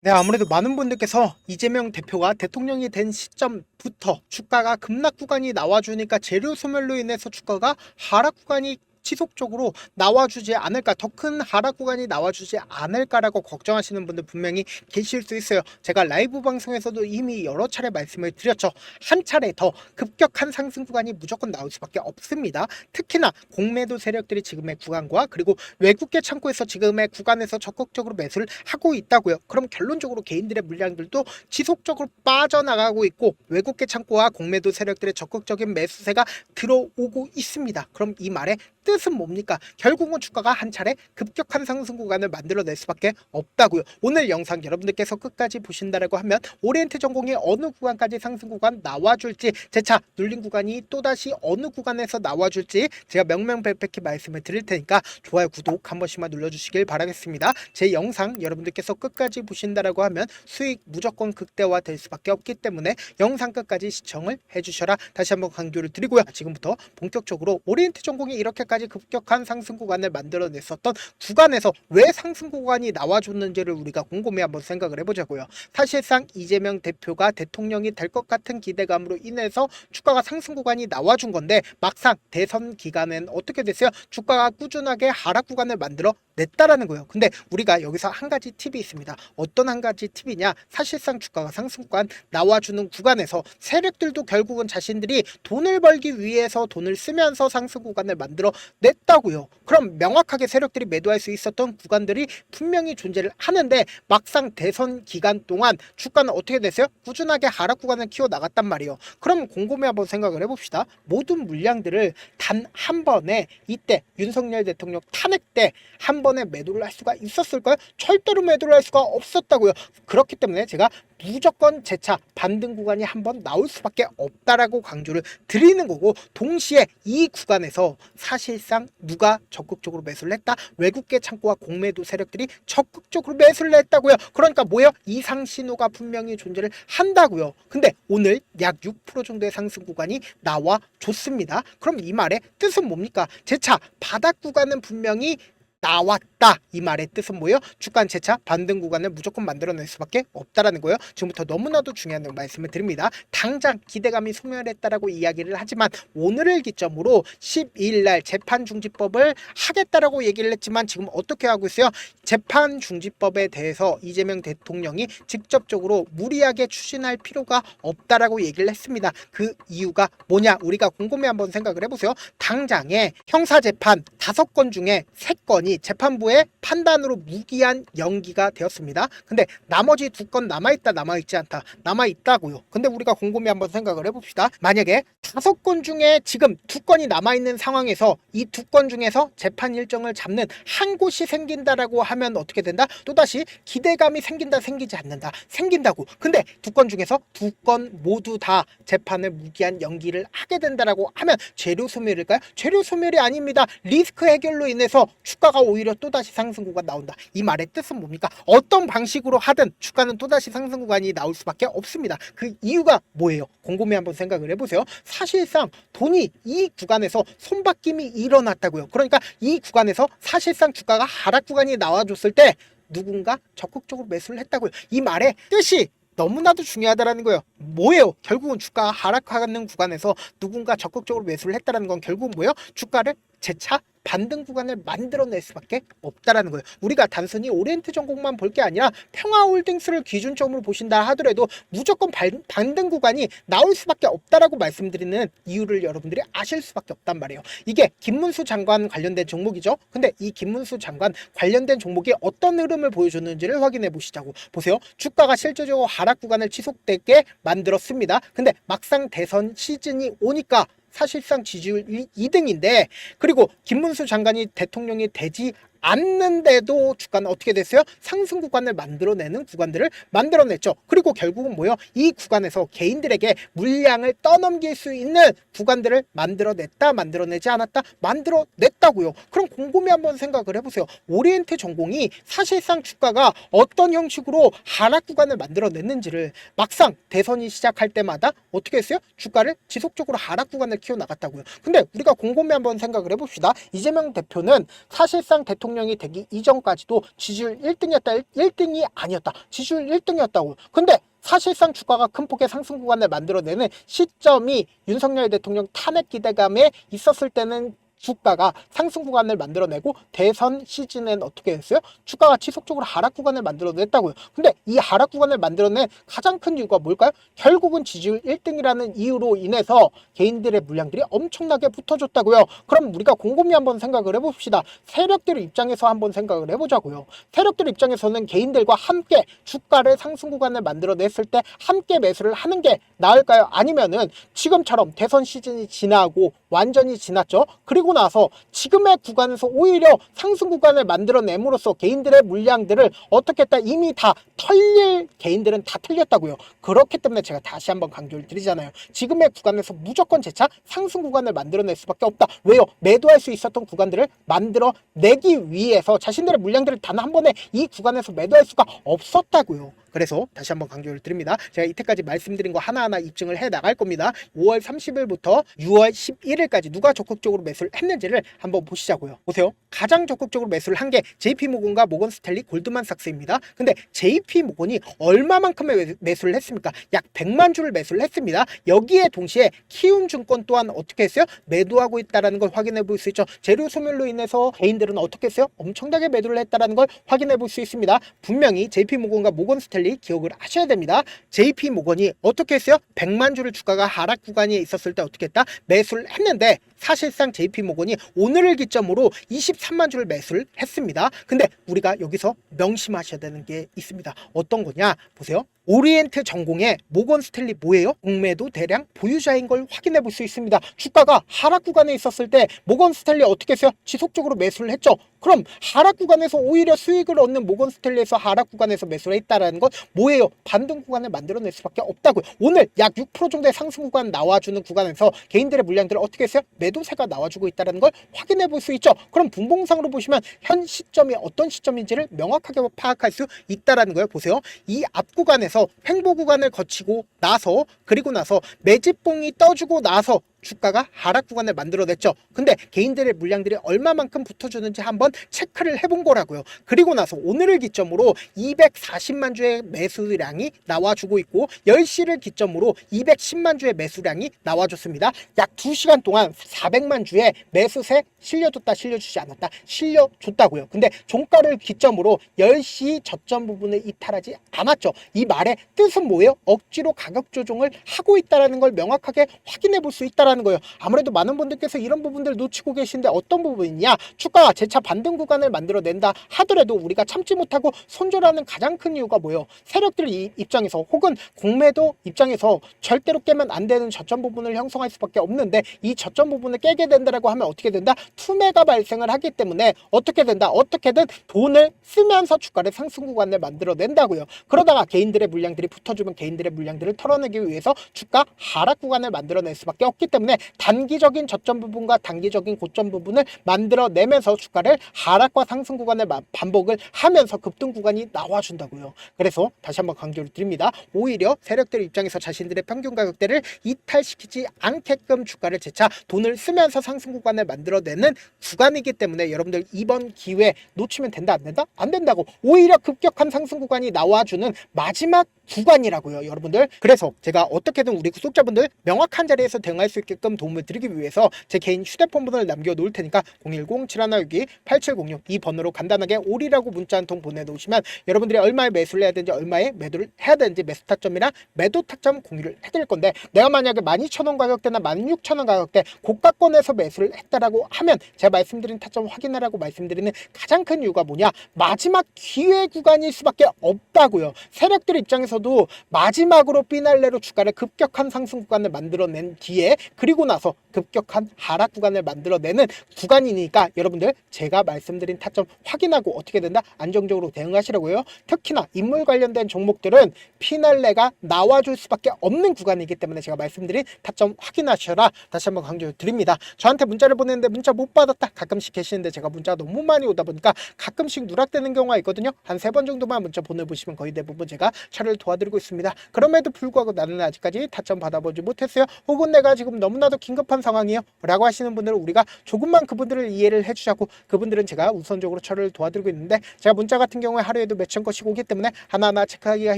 네, 아무래도 많은 분들께서 이재명 대표가 대통령이 된 시점부터 주가가 급락 구간이 나와주니까 재료 소멸로 인해서 주가가 하락 구간이 지속적으로 나와주지 않을까, 더 큰 하락 구간이 나와주지 않을까라고 걱정하시는 분들 분명히 계실 수 있어요. 제가 라이브 방송에서도 이미 여러 차례 말씀을 드렸죠. 한 차례 더 급격한 상승 구간이 무조건 나올 수밖에 없습니다. 특히나 공매도 세력들이 지금의 구간과 그리고 외국계 창고에서 지금의 구간에서 적극적으로 매수를 하고 있다고요. 그럼 결론적으로 개인들의 물량들도 지속적으로 빠져나가고 있고 외국계 창고와 공매도 세력들의 적극적인 매수세가 들어오고 있습니다. 그럼 이 말의 뜻은 뭡니까? 결국은 주가가 한 차례 급격한 상승 구간을 만들어낼 수밖에 없다고요. 오늘 영상 여러분들께서 끝까지 보신다라고 하면 오리엔트 전공이 어느 구간까지 상승 구간 나와줄지, 재차 눌린 구간이 또다시 어느 구간에서 나와줄지 제가 명명백백히 말씀을 드릴 테니까 좋아요, 구독 한 번씩만 눌러주시길 바라겠습니다. 제 영상 여러분들께서 끝까지 보신다라고 하면 수익 무조건 극대화 될 수밖에 없기 때문에 영상 끝까지 시청을 해주셔라 다시 한번 강조를 드리고요. 지금부터 본격적으로 오리엔트 전공이 이렇게까지 급격한 상승 구간을 만들어냈었던 구간에서 왜 상승 구간이 나와줬는지를 우리가 곰곰이 한번 생각을 해보자고요. 사실상 이재명 대표가 대통령이 될 것 같은 기대감으로 인해서 주가가 상승 구간이 나와준 건데 막상 대선 기간엔 어떻게 됐어요? 주가가 꾸준하게 하락 구간을 만들어 냈다라는 거예요. 근데 우리가 여기서 한 가지 팁이 있습니다. 어떤 한 가지 팁이냐? 사실상 주가가 상승 구간 나와주는 구간에서 세력들도 결국은 자신들이 돈을 벌기 위해서 돈을 쓰면서 상승 구간을 만들어 냈다고요. 그럼 명확하게 세력들이 매도할 수 있었던 구간들이 분명히 존재를 하는데 막상 대선 기간 동안 주가는 어떻게 됐어요? 꾸준하게 하락 구간을 키워 나갔단 말이에요. 그럼 곰곰이 한번 생각을 해봅시다. 모든 물량들을 단 한 번에 이때 윤석열 대통령 탄핵 때 한 번에 매도를 할 수가 있었을까요? 절대로 매도를 할 수가 없었다고요. 그렇기 때문에 제가 무조건 재차 반등 구간이 한번 나올 수밖에 없다라고 강조를 드리는 거고, 동시에 이 구간에서 사실상 누가 적극적으로 매수를 했다? 외국계 창고와 공매도 세력들이 적극적으로 매수를 했다고요. 그러니까 뭐예요? 이상 신호가 분명히 존재를 한다고요. 근데 오늘 약 6% 정도의 상승 구간이 나와 줬습니다. 그럼 이 말의 뜻은 뭡니까? 재차 바닥 구간은 분명히 나왔다. 이 말의 뜻은 뭐예요? 주가는 재차 반등 구간을 무조건 만들어낼 수밖에 없다라는 거예요. 지금부터 너무나도 중요한 말씀을 드립니다. 당장 기대감이 소멸했다라고 이야기를 하지만 오늘을 기점으로 12일 날 재판 중지법을 하겠다라고 얘기를 했지만 지금 어떻게 하고 있어요? 재판 중지법에 대해서 이재명 대통령이 직접적으로 무리하게 추진할 필요가 없다라고 얘기를 했습니다. 그 이유가 뭐냐? 우리가 곰곰이 한번 생각을 해보세요. 당장에 형사재판 5건 중에 3건이 재판부의 판단으로 무기한 연기가 되었습니다. 근데 나머지 2건 남아있다 남아있지 않다 남아있다고요. 근데 우리가 곰곰이 한번 생각을 해봅시다. 만약에 5건 중에 지금 2건이 남아있는 상황에서 이 2건 중에서 재판 일정을 잡는 한 곳이 생긴다라고 하면 어떻게 된다? 또다시 기대감이 생긴다 생기지 않는다 생긴다고. 근데 2건 중에서 2건 모두 다 재판을 무기한 연기를 하게 된다라고 하면 재료 소멸일까요? 재료 소멸이 아닙니다. 리스크 해결로 인해서 주가가 오히려 또다시 상승 구간 나온다. 이 말의 뜻은 뭡니까? 어떤 방식으로 하든 주가는 또다시 상승 구간이 나올 수밖에 없습니다. 그 이유가 뭐예요? 곰곰이 한번 생각을 해보세요. 사실상 돈이 이 구간에서 손바뀜이 일어났다고요. 그러니까 이 구간에서 사실상 주가가 하락 구간이 나와줬을 때 누군가 적극적으로 매수를 했다고요. 이 말의 뜻이 너무나도 중요하다라는 거예요. 뭐예요? 결국은 주가가 하락하는 구간에서 누군가 적극적으로 매수를 했다라는 건 결국은 뭐예요? 주가를 재차 반등 구간을 만들어낼 수밖에 없다라는 거예요. 우리가 단순히 오리엔트 전공만 볼 게 아니라 평화홀딩스를 기준점으로 보신다 하더라도 무조건 반등 구간이 나올 수밖에 없다라고 말씀드리는 이유를 여러분들이 아실 수밖에 없단 말이에요. 이게 김문수 장관 관련된 종목이죠. 근데 이 김문수 장관 관련된 종목이 어떤 흐름을 보여줬는지를 확인해 보시자고. 보세요. 주가가 실질적으로 하락 구간을 지속되게 만들었습니다. 근데 막상 대선 시즌이 오니까 사실상 지지율 2등인데, 그리고 김문수 장관이 대통령이 되지 않는데도 주가는 어떻게 됐어요? 상승 구간을 만들어내는 구간들을 만들어냈죠. 그리고 결국은 뭐요? 이 구간에서 개인들에게 물량을 떠넘길 수 있는 구간들을 만들어냈다, 만들어내지 않았다, 만들어냈다고요. 그럼 곰곰이 한번 생각을 해보세요. 오리엔트 전공이 사실상 주가가 어떤 형식으로 하락 구간을 만들어냈는지를 막상 대선이 시작할 때마다 어떻게 했어요? 주가를 지속적으로 하락 구간을 키워나갔다고요. 근데 우리가 곰곰이 한번 생각을 해봅시다. 이재명 대표는 사실상 대통령 대통령이 되기 이전까지도 지지율 1등이었다, 1등이 아니었다, 지지율 1등이었다고. 근데 사실상 주가가 큰 폭의 상승 구간을 만들어내는 시점이 윤석열 대통령 탄핵 기대감에 있었을 때는 주가가 상승 구간을 만들어내고 대선 시즌엔 어떻게 했어요? 주가가 지속적으로 하락 구간을 만들어냈다고요. 근데 이 하락 구간을 만들어낸 가장 큰 이유가 뭘까요? 결국은 지지율 1등이라는 이유로 인해서 개인들의 물량들이 엄청나게 붙어줬다고요. 그럼 우리가 곰곰이 한번 생각을 해봅시다. 세력들 입장에서 한번 생각을 해보자고요. 세력들 입장에서는 개인들과 함께 주가를 상승 구간을 만들어냈을 때 함께 매수를 하는 게 나을까요? 아니면은 지금처럼 대선 시즌이 지나고 완전히 지났죠. 그리고 나서 지금의 구간에서 오히려 상승 구간을 만들어냄으로써 개인들의 물량들을 어떻게 했다, 이미 다 털릴 개인들은 다 털렸다고요. 그렇기 때문에 제가 다시 한번 강조를 드리잖아요. 지금의 구간에서 무조건 재차 상승 구간을 만들어낼 수밖에 없다. 왜요? 매도할 수 있었던 구간들을 만들어내기 위해서 자신들의 물량들을 단 한 번에 이 구간에서 매도할 수가 없었다고요. 그래서 다시 한번 강조를 드립니다. 제가 이때까지 말씀드린 거 하나하나 입증을 해 나갈 겁니다. 5월 30일부터 6월 11일까지 누가 적극적으로 매수를 했는지를 한번 보시자고요. 보세요. 가장 적극적으로 매수를 한 게 JP모건과 모건스탠리, 골드만삭스입니다. 근데 JP모건이 얼마만큼의 매수를 했습니까? 약 100만 주를 매수를 했습니다. 여기에 동시에 키움증권 또한 어떻게 했어요? 매도하고 있다는 걸 확인해 볼 수 있죠. 재료 소멸로 인해서 개인들은 어떻게 했어요? 엄청나게 매도를 했다는 걸 확인해 볼 수 있습니다. 분명히 JP모건과 모건스탠리 기억을 하셔야 됩니다. JP모건이 어떻게 했어요? 100만 주를 주가가 하락 구간에 있었을 때 어떻게 했다? 매수를 했는데 사실상 JP모건이 오늘을 기점으로 23만 주를 매수를 했습니다. 근데 우리가 여기서 명심하셔야 되는 게 있습니다. 어떤 거냐? 보세요. 오리엔트 전공의 모건스탠리 뭐예요? 공매도 대량 보유자인 걸 확인해 볼 수 있습니다. 주가가 하락 구간에 있었을 때 모건스탠리 어떻게 했어요? 지속적으로 매수를 했죠. 그럼 하락 구간에서 오히려 수익을 얻는 모건스탠리에서 하락 구간에서 매수를 했다라는 건 뭐예요? 반등 구간을 만들어낼 수밖에 없다고요. 오늘 약 6% 정도의 상승 구간 나와주는 구간에서 개인들의 물량들을 어떻게 했어요? 매도세가 나와주고 있다는 걸 확인해 볼 수 있죠. 그럼 분봉상으로 보시면 현 시점이 어떤 시점인지를 명확하게 파악할 수 있다라는 거예요. 보세요. 이 앞 구간에서 횡보 구간을 거치고 나서 그리고 나서 매집봉이 떠주고 나서 주가가 하락 구간을 만들어냈죠. 근데 개인들의 물량들이 얼마만큼 붙어주는지 한번 체크를 해본 거라고요. 그리고 나서 오늘을 기점으로 240만 주의 매수량이 나와주고 있고 10시를 기점으로 210만 주의 매수량이 나와줬습니다. 약 2시간 동안 400만 주의 매수세 실려줬다, 실려주지 않았다, 실려줬다고요. 근데 종가를 기점으로 10시 저점 부분을 이탈하지 않았죠. 이 말의 뜻은 뭐예요? 억지로 가격 조정을 하고 있다는 걸 명확하게 확인해 볼 수 있다는 거예요. 아무래도 많은 분들께서 이런 부분들 놓치고 계신데 어떤 부분이냐? 주가가 재차 반등 구간을 만들어낸다 하더라도 우리가 참지 못하고 손절하는 가장 큰 이유가 뭐예요? 세력들 입장에서 혹은 공매도 입장에서 절대로 깨면 안 되는 저점 부분을 형성할 수밖에 없는데 이 저점 부분을 깨게 된다라고 하면 어떻게 된다? 투매가 발생을 하기 때문에 어떻게 된다? 어떻게든 돈을 쓰면서 주가를 상승 구간을 만들어낸다고요. 그러다가 개인들의 물량들이 붙어주면 개인들의 물량들을 털어내기 위해서 주가 하락 구간을 만들어낼 수밖에 없기 때문에 단기적인 저점 부분과 단기적인 고점 부분을 만들어내면서 주가를 하락과 상승 구간을 반복을 하면서 급등 구간이 나와준다고요. 그래서 다시 한번 강조를 드립니다. 오히려 세력들 입장에서 자신들의 평균 가격대를 이탈시키지 않게끔 주가를 재차 돈을 쓰면서 상승 구간을 만들어내는 구간이기 때문에 여러분들 이번 기회 놓치면 된다, 안 된다? 안 된다고. 오히려 급격한 상승 구간이 나와주는 마지막 구간이라고요, 여러분들. 그래서 제가 어떻게든 우리 구독자분들 명확한 자리에서 대응할 수 있게끔 도움을 드리기 위해서 제 개인 휴대폰 번호를 남겨놓을 테니까 010-7162-8706 이 번호로 간단하게 올이라고 문자 한 통 보내놓으시면 여러분들이 얼마에 매수를 해야 되는지 얼마에 매도를 해야 되는지 매수 타점이랑 매도 타점 공유를 해드릴 건데, 내가 만약에 12,000원 가격대나 16,000원 가격대 고가권에서 매수를 했다라고 하면 제가 말씀드린 타점 확인하라고 말씀드리는 가장 큰 이유가 뭐냐? 마지막 기회 구간일 수밖에 없다고요. 세력들 입장에서도 마지막으로 피날레로 주가를 급격한 상승 구간을 만들어낸 뒤에 그리고 나서 급격한 하락 구간을 만들어내는 구간이니까 여러분들 제가 말씀드린 타점 확인하고 어떻게 된다? 안정적으로 대응하시라고요. 특히나 인물 관련된 종목들은 피날레가 나와줄 수밖에 없는 구간이기 때문에 제가 말씀드린 타점 확인하셔라 다시 한번 강조드립니다. 저한테 문자를 보냈는데 문자 못 받았다 가끔씩 계시는데 제가 문자가 너무 많이 오다 보니까 가끔씩 누락되는 경우가 있거든요. 한 3번 정도만 문자 보내보시면 거의 대부분 제가 차를 도와드리고 있습니다. 그럼에도 불구하고 나는 아직까지 타점 받아보지 못했어요. 혹은 내가 지금 너무나도 긴급한 상황이에요 라고 하시는 분들은 우리가 조금만 그분들을 이해를 해주자고, 그분들은 제가 우선적으로 처리를 도와드리고 있는데, 제가 문자 같은 경우에 하루에도 몇천 건씩 오기 때문에 하나하나 체크하기가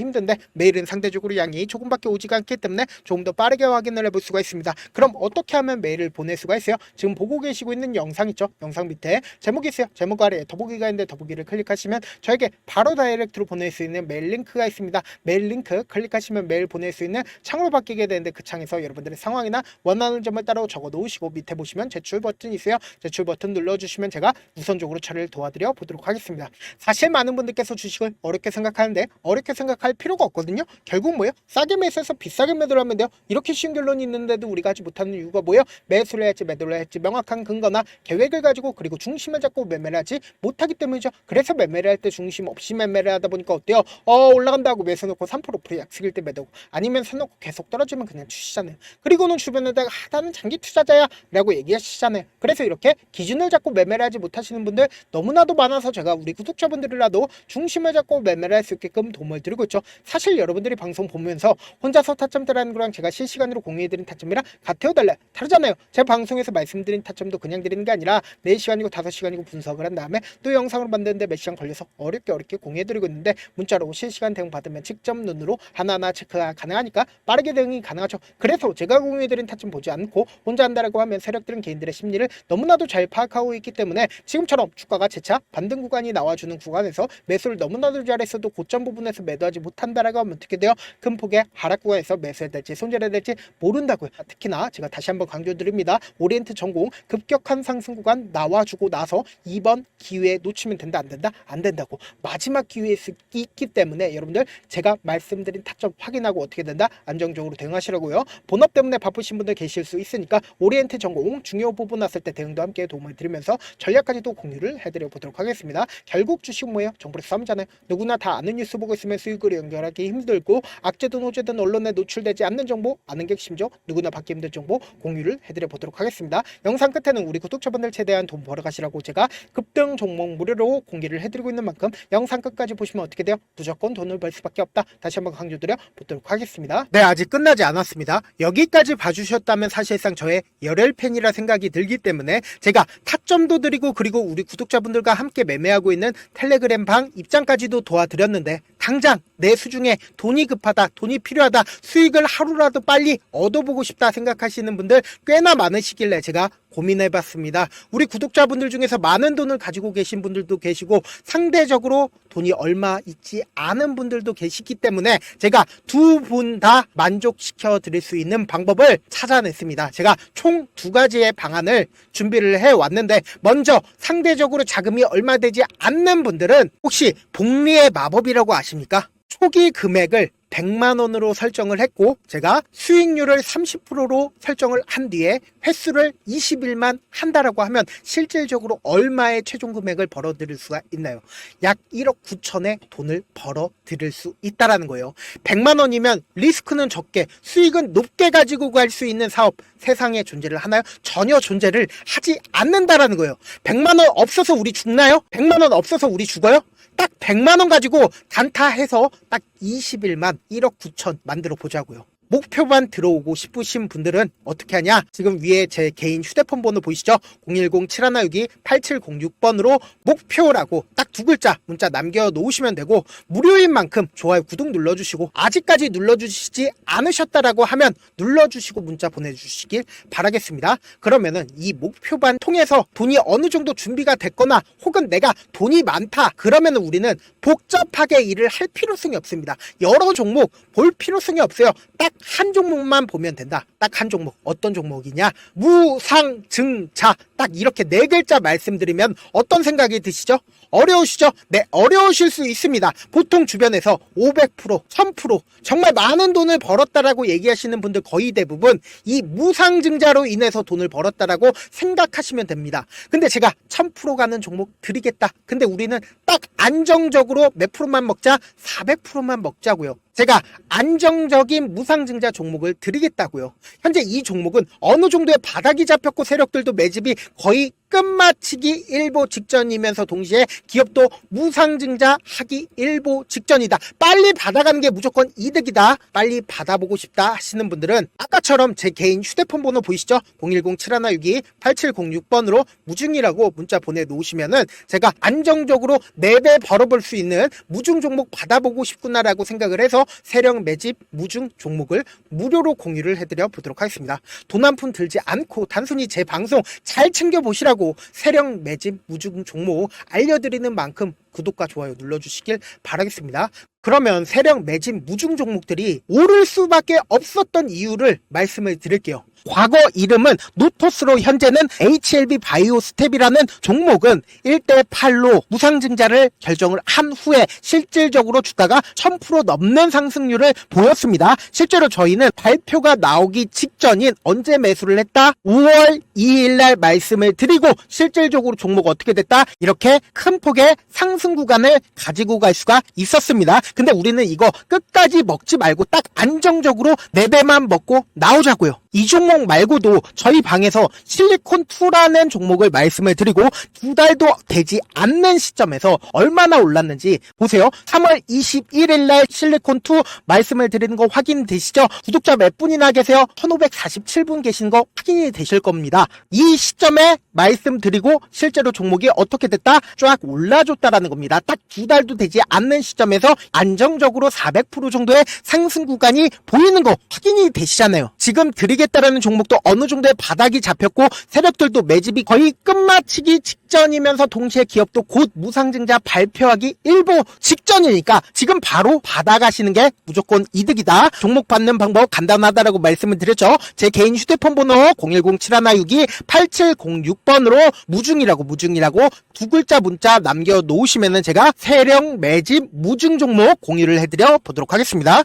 힘든데, 메일은 상대적으로 양이 조금밖에 오지가 않기 때문에 조금 더 빠르게 확인을 해볼 수가 있습니다. 그럼 어떻게 하면 메일을 보낼 수가 있어요? 지금 보고 계시고 있는 영상 있죠? 영상 밑에 제목이 있어요. 제목 아래에 더보기가 있는데 더보기를 클릭하시면 저에게 바로 다이렉트로 보낼 수 있는 메일 링크가 있습니다. 메일 링크 클릭하시면 메일 보낼 수 있는 창으로 바뀌게 되는데, 그 창에서 여러분들의 상황이나 원하는 점을 따로 적어 놓으시고 밑에 보시면 제출 버튼이 있어요. 제출 버튼 눌러주시면 제가 우선적으로 처리를 도와드려 보도록 하겠습니다. 사실 많은 분들께서 주식을 어렵게 생각하는데 어렵게 생각할 필요가 없거든요. 결국 뭐예요? 싸게 매수해서 비싸게 매도를 하면 돼요. 이렇게 쉬운 결론이 있는데도 우리가 하지 못하는 이유가 뭐예요? 매수를 할지 매도를 할지 명확한 근거나 계획을 가지고, 그리고 중심을 잡고 매매를 하지 못하기 때문이죠. 그래서 매매를 할 때 중심 없이 매매를 하다 보니까 어때요? 올라간다고 매수 놓고 3% 약속일 때 매도고, 아니면 사놓고 계속 떨어지면 그냥 주시잖아요. 그리고는 주변에다가 나는 장기 투자자야 라고 얘기하시잖아요. 그래서 이렇게 기준을 잡고 매매를 하지 못하시는 분들 너무나도 많아서 제가 우리 구독자분들이라도 중심을 잡고 매매를 할 수 있게끔 도움을 드리고 있죠. 사실 여러분들이 방송 보면서 혼자서 타점 따라하는 거랑 제가 실시간으로 공유해드린 타점이랑 같아요 달라요? 다르잖아요. 제가 방송에서 말씀드린 타점도 그냥 드리는 게 아니라 4시간이고 5시간이고 분석을 한 다음에 또 영상으로 만드는데 몇 시간 걸려서 어렵게 공유해드리고 있는데, 문자로 실시간 대응 받으면 직접 눈으로 하나하나 체크가 가능하니까 빠르게 대응이 가능하죠. 그래서 제가 공유해드린 타점 보지 않고 혼자 한다라고 하면 세력들은 개인들의 심리를 너무나도 잘 파악하고 있기 때문에, 지금처럼 주가가 재차 반등 구간이 나와주는 구간에서 매수를 너무나도 잘했어도 고점 부분에서 매도하지 못한다라고 하면 어떻게 돼요? 큰 폭의 하락 구간에서 매수해야 될지 손절해야 될지 모른다고요. 특히나 제가 다시 한번 강조드립니다. 오리엔트 전공 급격한 상승 구간 나와주고 나서 이번 기회에 놓치면 된다 안 된다? 안 된다고. 마지막 기회에 있기 때문에 여러분들 제가 말씀드린 타점 확인하고 어떻게 된다? 안정적으로 대응하시라고요. 본업 때문에 바쁘신 분들 계실 수 있으니까 오리엔트 전공 중요 부분 왔을 때 대응도 함께 도움을 드리면서 전략까지도 공유를 해드려 보도록 하겠습니다. 결국 주식 뭐예요? 정보의 싸움이잖아요. 누구나 다 아는 뉴스 보고 있으면 수익을 연결하기 힘들고, 악재든 호재든 언론에 노출되지 않는 정보 아는 게 핵심이죠. 누구나 받기 힘든 정보 공유를 해드려 보도록 하겠습니다. 영상 끝에는 우리 구독자분들 최대한 돈 벌어가시라고 제가 급등 종목 무료로 공개를 해드리고 있는 만큼 영상 끝까지 보시면 어떻게 돼요? 무조건 돈을 벌 수밖에 없다. 다시 한번 강조드려 보도록 하겠습니다. 네, 아직 끝나지 않았습니다. 여기까지 봐주셨다면 사실상 저의 열혈 팬이라 생각이 들기 때문에 제가 타점도 드리고, 그리고 우리 구독자분들과 함께 매매하고 있는 텔레그램 방 입장까지도 도와드렸는데, 당장 내 수중에 돈이 급하다, 돈이 필요하다, 수익을 하루라도 빨리 얻어보고 싶다 생각하시는 분들 꽤나 많으시길래 제가 고민해봤습니다. 우리 구독자분들 중에서 많은 돈을 가지고 계신 분들도 계시고 상대적으로 돈이 얼마 있지 않은 분들도 계시기 때문에 제가 두 분 다 만족시켜 드릴 수 있는 방법을 찾아냈습니다. 제가 총 2가지의 방안을 준비를 해왔는데, 먼저 상대적으로 자금이 얼마 되지 않는 분들은 혹시 복리의 마법이라고 아십니까? 초기 금액을 100만원으로 설정을 했고, 제가 수익률을 30%로 설정을 한 뒤에 횟수를 20일만 한다라고 하면 실질적으로 얼마의 최종 금액을 벌어들일 수가 있나요? 약 1억 9천의 돈을 벌어들일 수 있다라는 거예요. 100만원이면 리스크는 적게 수익은 높게 가지고 갈 수 있는 사업 세상에 존재를 하나요? 전혀 존재를 하지 않는다라는 거예요. 100만원 없어서 우리 죽나요? 100만원 없어서 우리 죽어요? 딱 100만원 가지고 단타해서 딱 20일만 1억 9천 만들어 보자고요. 목표만 들어오고 싶으신 분들은 어떻게 하냐? 지금 위에 제 개인 휴대폰 번호 보이시죠? 010-7162-8706번으로 목표라고 딱 2글자 문자 남겨놓으시면 되고, 무료인 만큼 좋아요, 구독 눌러주시고, 아직까지 눌러주시지 않으셨다라고 하면 눌러주시고 문자 보내주시길 바라겠습니다. 그러면은 이 목표반 통해서 돈이 어느 정도 준비가 됐거나, 혹은 내가 돈이 많다 그러면은 우리는 복잡하게 일을 할 필요성이 없습니다. 여러 종목 볼 필요성이 없어요. 딱 한 종목만 보면 된다. 딱 한 종목. 어떤 종목이냐? 무상증자. 딱 이렇게 4글자 말씀드리면 어떤 생각이 드시죠? 어려우시죠? 네, 어려우실 수 있습니다. 보통 주변에서 500%, 1000% 정말 많은 돈을 벌었다라고 얘기하시는 분들 거의 대부분 이 무상증자로 인해서 돈을 벌었다라고 생각하시면 됩니다. 근데 제가 1000% 가는 종목 드리겠다. 근데 우리는 딱 안정적으로 몇 프로만 먹자? 400%만 먹자고요. 제가 안정적인 무상증자 종목을 드리겠다고요. 현재 이 종목은 어느 정도의 바닥이 잡혔고 세력들도 매집이 거의 끝마치기 일보 직전이면서 동시에 기업도 무상증자하기 일보 직전이다. 빨리 받아가는 게 무조건 이득이다. 빨리 받아보고 싶다 하시는 분들은 아까처럼 제 개인 휴대폰 번호 보이시죠? 010-7162-8706번으로 무중이라고 문자 보내놓으시면은 제가 안정적으로 4배 벌어볼 수 있는 무중 종목 받아보고 싶구나라고 생각을 해서 세력 매집 무중 종목을 무료로 공유를 해드려 보도록 하겠습니다. 돈 한 푼 들지 않고 단순히 제 방송 잘 챙겨보시라고 세력 매집 무중 종목 알려드리는 만큼 구독과 좋아요 눌러주시길 바라겠습니다. 그러면 세력 매집 무중 종목들이 오를 수밖에 없었던 이유를 말씀을 드릴게요. 과거 이름은 노토스로 현재는 HLB 바이오스텝이라는 종목은 1대8로 무상증자를 결정을 한 후에 실질적으로 주가가 1000% 넘는 상승률을 보였습니다. 실제로 저희는 발표가 나오기 직전인 언제 매수를 했다? 5월 2일 날 말씀을 드리고 실질적으로 종목 어떻게 됐다? 이렇게 큰 폭의 상승 구간을 가지고 갈 수가 있었습니다. 근데 우리는 이거 끝까지 먹지 말고 딱 안정적으로 4배만 먹고 나오자고요. 이 종목 말고도 저희 방에서 실리콘2라는 종목을 말씀을 드리고 2달도 되지 않는 시점에서 얼마나 올랐는지 보세요. 3월 21일 날 실리콘2 말씀을 드리는 거 확인되시죠? 구독자 몇 분이나 계세요? 1547분 계신 거 확인이 되실 겁니다. 이 시점에 말씀드리고 실제로 종목이 어떻게 됐다? 쫙 올라줬다라는 겁니다. 딱 2달도 되지 않는 시점에서 안정적으로 400% 정도의 상승 구간이 보이는 거 확인이 되시잖아요. 지금 드리겠다라는 종목도 어느 정도의 바닥이 잡혔고 세력들도 매집이 거의 끝마치기 직전이면서 동시에 기업도 곧 무상증자 발표하기 일보 직전이니까 지금 바로 받아가시는 게 무조건 이득이다. 종목 받는 방법 간단하다라고 말씀을 드렸죠. 제 개인 휴대폰 번호 010-7162-8706번으로 무중이라고 두 글자 문자 남겨놓으시면은 제가 세력 매집 무중 종목 공유를 해드려 보도록 하겠습니다.